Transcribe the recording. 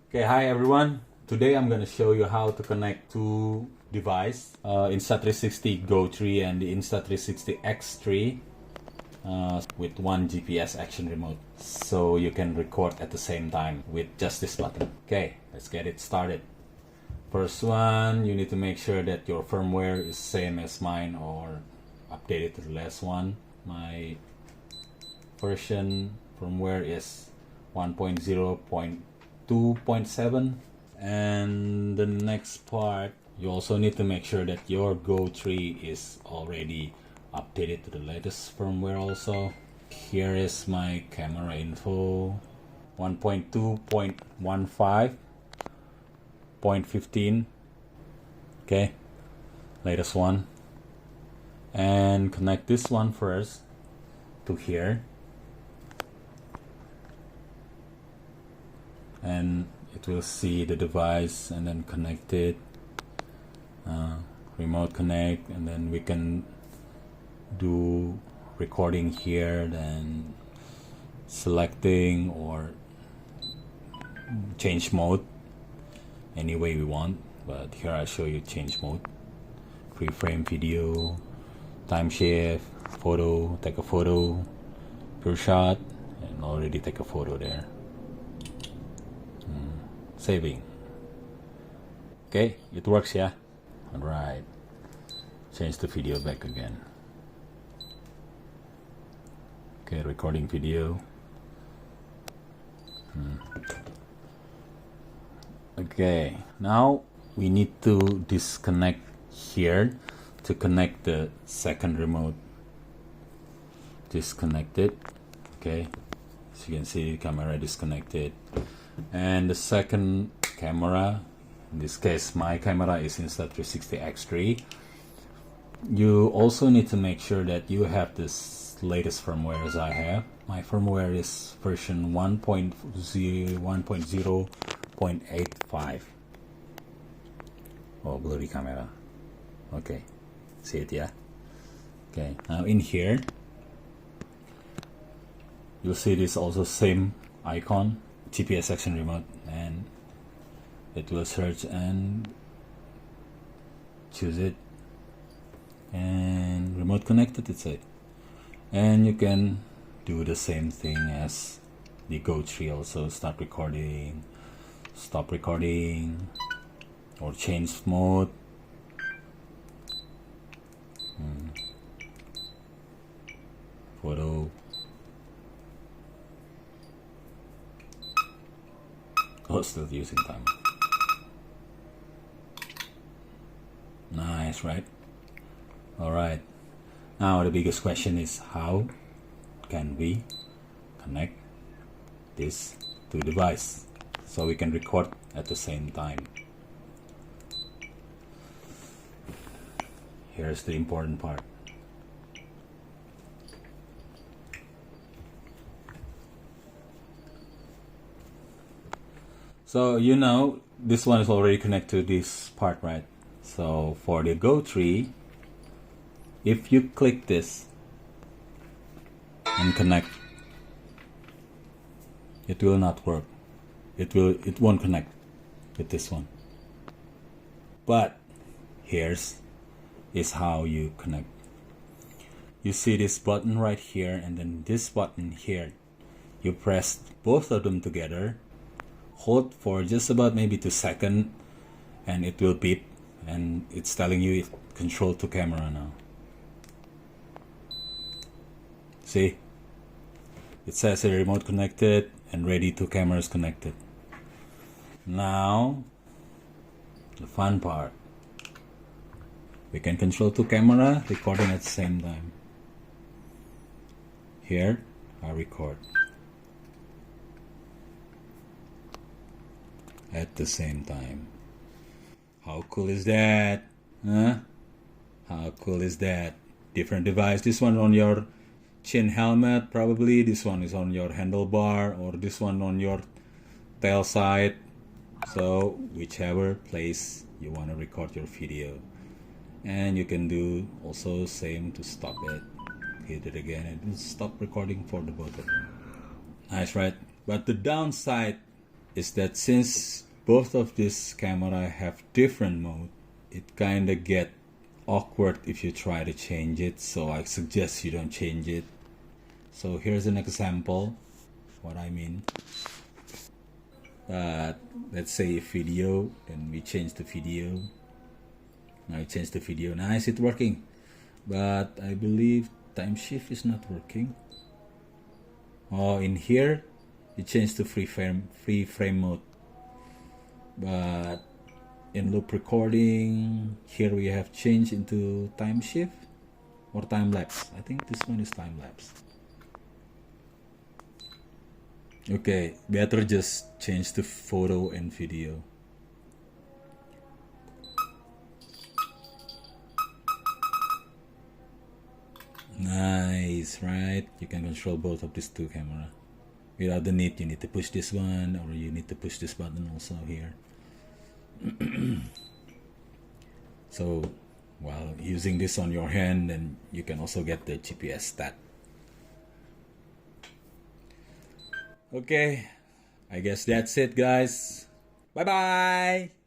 Okay, hi everyone. Today I'm going to show you how to connect two devices, Insta360 Go 3 and the Insta360 X3 with one GPS Action Remote. So you can record at the same time with just this button. Okay, let's get it started. First one, you need to make sure that your firmware is same as mine or updated to the last one. My version firmware is 1.0.2.7, and the next part, you also need to make sure that your Go 3 is already updated to the latest firmware also. Here is my camera info, 1.2.15.15. okay, latest one, and connect this one first to here, and it will see the device and then connect it, remote connect, and then we can do recording here, then selecting or change mode any way we want, but here I show you change mode, frame video, time shift, photo, take a photo, pure shot, and already take a photo there. Saving. Okay, it works, yeah? Alright. Change the video back again. Okay, recording video. Okay, now we need to disconnect here to connect the second remote. Disconnected. Okay, as you can see, the camera disconnected. And the second camera, in this case my camera is Insta360 X3. You also need to make sure that you have this latest firmware as I have. My firmware is version 1.0.85. Oh, blurry camera. Okay, see it, yeah? Okay, now in here you'll see this also same icon, GPS Action Remote, and it will search and choose it, and remote connected, it's it. And you can do the same thing as the Go 3 also, start recording, stop recording, or change mode. Photo. Oh, still using time. Nice, right? Alright. Now the biggest question is, how can we connect this to device so we can record at the same time? Here's the important part. So you know this one is already connected to this part, right? So for the Go 3, if you click this and connect, it will not work. It won't connect with this one. But here's is how you connect. You see this button right here, and then this button here. You press both of them together, hold for just about maybe 2 seconds, and it will beep, and it's telling you it control to camera now. See, it says a remote connected and ready to cameras connected. Now the fun part, we can control to camera, recording at the same time. Here I record at the same time. How cool is that? Huh? How cool is that? Different device. This one on your chin helmet probably, this one is on your handlebar, or this one on your tail side. So whichever place you want to record your video. And you can do also same to stop it. Hit it again and stop recording for the both of them. Nice, right? But the downside is that since both of this camera have different mode, it kind of get awkward if you try to change it, so I suggest you don't change it. So here's an example what I mean. Let's say video, and we change the video. Now I change the video. Nice, it's working, but I believe time shift is not working. Oh, in here you change to free frame mode, but in loop recording here we have changed into time shift or time lapse. I think this one is time lapse. Okay, better just change to photo and video. Nice, right? You can control both of these two camera without the need. You need to push this one, or you need to push this button also here. So while using this on your hand, then you can also get the GPS stat. Okay, I guess that's it, guys. Bye bye.